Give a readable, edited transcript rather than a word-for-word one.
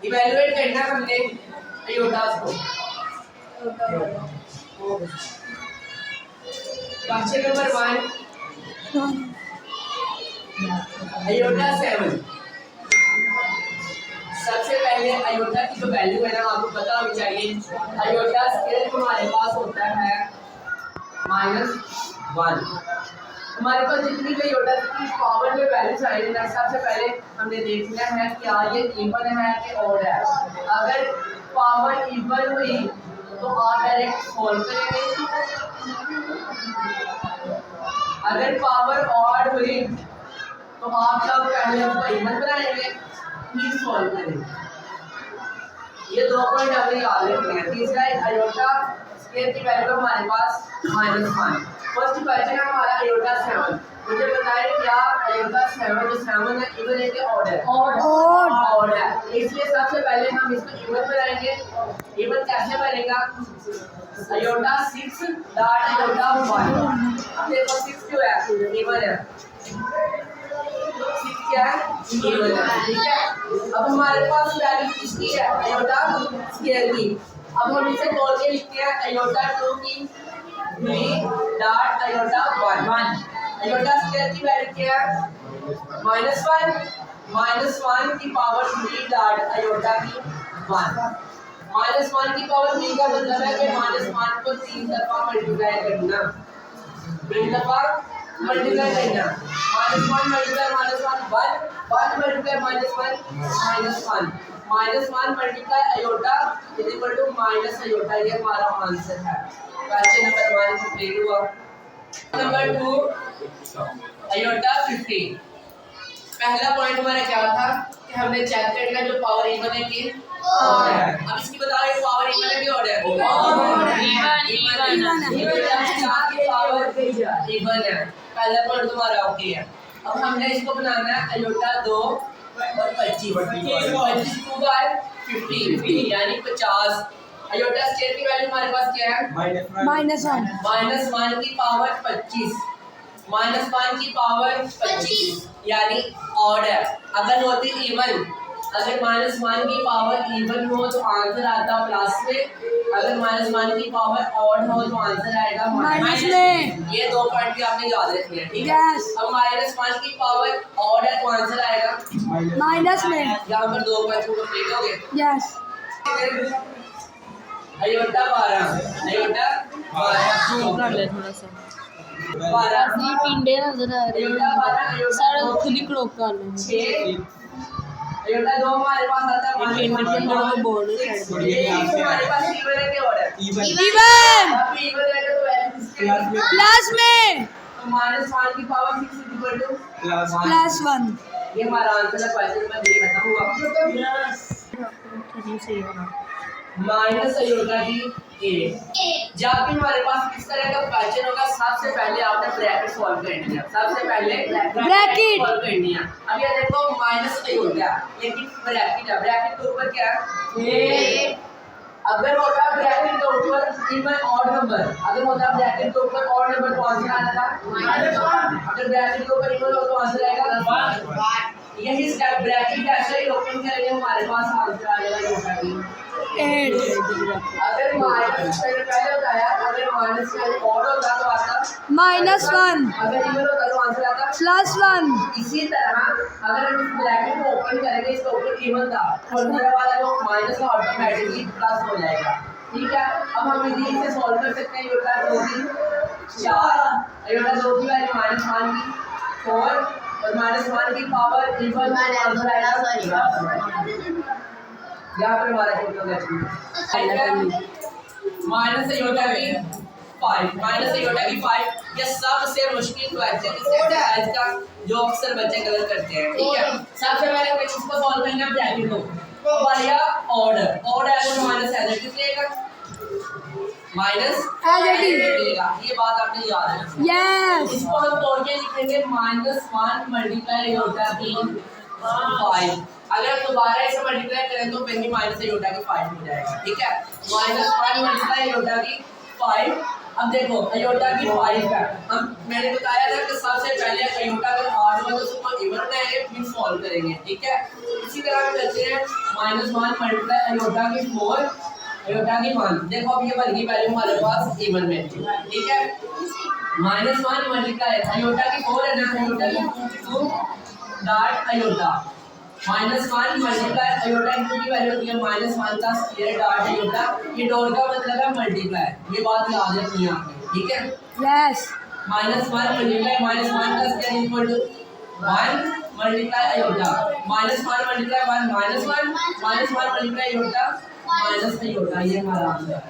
Evaluate करना हमने आयोटास को। Question number 1 iota 7। सबसे पहले आयोटा की जो वैल्यू है ना आपको पता होनी चाहिए। आयोटा स्केयर हमारे पास होता है -1। हमारे पास जितनी भी आयोटा की पावर में वैल्यूज आएगी ना सबसे पहले हमने देखना है क्या ये इवन है कि ऑड है। अगर पावर इवन हुई तो आप डायरेक्ट सॉल्व करेंगे, अगर पावर ऑड हुई तो आप सब पहले उसको इवन बनाएंगे फिर सॉल्व करेंगे। ये दो पॉइंट हमें याद रखने हैं। तीसरा है आयोटा स्केयर की वैल्यू हमारे पास -1। फर्स्ट क्वेश्चन है हमारा आयोटा 7। मुझे बताएं क्या आयोटा 7 जो 7 है इवन है कि ऑड है? ऑड है। इसलिए सबसे पहले हम इसको इवन बनाएंगे। इवन कैसे बनेगा? Iota 6 dot iota 1। अब देखो 6 क्यों है? इवन है। 6 क्या है? इवन है। ठीक है। अब हमारे पास वैल्यू किसकी है? आयोटा स्केयर की। अब हम इसे तोड़ के लिखते हैं आयोटा 2 की 3 डॉट आयोटा 1। आयोटा स्केयर की वैल्यू क्या है? -1 की पावर 3 डॉट आयोटा की 1। -1 की पावर 3 का मतलब है कि -1 को 3 दफा मल्टीप्लाई करना। 3 दफा मल्टीप्लाई करना। -1 multiply -1 1 multiply -1 -1 multiply iota is equal to minus iota. ये हमारा आंसर है। क्वेश्चन नंबर 1 कंप्लीट हुआ। Number 2 iota 15। पहला पॉइंट हमारा क्या था कि हमने चेक करना जो पावर इवन है कि ऑड है। अब इसकी बता रहे पावर इवन है कि ऑड है? इवन है। पहला पॉइंट तुम्हारा ओके है। अब हमने इसको बनाना है आयोटा 2 और 25 2 बार 50 यानी 50। आयोटा स्केयर की वैल्यू हमारे पास क्या है? -1 की पावर 25। -1 की पावर 25 यानी ऑड है। अगर होती इवन, अगर -1 की पावर इवन हो तो आंसर आता प्लस में, अगर -1 की पावर ऑड हो तो आंसर आएगा माइनस में। ये दो पॉइंट भी आपने याद रखने हैं। ठीक है। अब -1 की पावर ऑड है तो आंसर आएगा माइनस में। यहाँ पर दो पॉइंट कंप्लीट हो गए। यस। आयोटा 12 आयोटा 12 थोड़ा सा पिंडे नजर आ रहे हैं सारा खुली क्रॉप कर लो। 6 आयोटा 2 हमारे पास आता है पिंडे बोर्ड हमारे पास इवन है क्या? ऑड है? इवन अभी इवन है तो प्लस में -1 की पावर 6 इज इक्वल टू +1। ये हमारा आंसर है। क्वेश्चन नंबर 3 खत्म हुआ। माइनस आयोटा की 8। जब भी हमारे पास इस तरह का क्वेश्चन होगा सबसे पहले आपने ब्रैकेट सॉल्व करनी है। सबसे पहले ब्रैकेट सॉल्व करनी है। अब ये देखो माइनस आयोटा लेकिन ब्रैकेट है। ब्रैकेट के ऊपर क्या है? 8। अगर होता ब्रैकेट के ऊपर इवन ऑड नंबर, अगर होता ब्रैकेट के ऊपर ऑड नंबर तो आंसर आना था -1। अगर ब्रैकेट के ऊपर इवन हो तो आंसर आएगा 1। यही स्टेप ब्रैकेट ऐसे ही ओपन करेंगे हमारे पास आंसर आ जाएगा आयोटा की 8। अगर माइनस पहले होता है, अगर माइनस का ऑड होता तो आता -1। अगर इवन होता तो आंसर आता +1। इसी तरह अगर हम इस ब्रैकेट को ओपन करेंगे इसका ऊपर इवन था तो अंदर वाला जो माइनस है ऑटोमेटिकली प्लस हो जाएगा। ठीक है। अब हम इजी से सॉल्व कर सकते हैं। आयोटा 2 की 4 आयोटा 2 की वैल्यू -1 की 4 और -1 की पावर इवन आंसर आएगा। यहाँ पर हमारा टोटल माइनस आयोटा की 5 माइनस आयोटा की 5। ये सबसे मुश्किल क्वेश्चन है का जो अक्सर बच्चे गलत करते हैं। ठीक है। सबसे पहले हमें इसको सॉल्व करना है ब्रैकेट को बढ़िया ऑर्डर ऑड है तो माइनस एज किस लेगा माइनस मिलेगा। ये बात आपने याद रखनी है। इसको हम तोड़ के लिखेंगे -1 मल्टीप्लाई आयोटा की 5। अगर दोबारा इसे मल्टीप्लाई करें तो फिर भी माइनस आयोटा की 5 हो जाएगा। ठीक है। -1 मल्टीप्लाई आयोटा की 5 अब देखो अयोटा की 5 है, हम मैंने बताया था कि सबसे पहले अयोटा अगर ऑड हो तो उसको इवन बनाएंगे फिर सॉल्व करेंगे, ठीक है। इसी तरह हम करते हैं -1 मल्टीप्लाई अयोटा की 4 अयोटा की 1। देखो अब ये बन गई वैल्यू हमारे पास इवन में, ठीक है। -1 मल्टीप्लाई अयोटा की 4 है ना, अयोटा की 2 डॉट अयोटा -1 मल्टीप्लाई अयोटा की वैल्यू होती है -1 का स्क्वायर डॉट अयोटा। ये डॉट का मतलब है मल्टीप्लाई, ये बात याद रखनी है आपने, ठीक है। यस -1 मल्टीप्लाई -1 का square equal to 1 multiply iota, -1 multiply 1 -1 -1 multiply iota minus iota, ये हमारा आंसर है।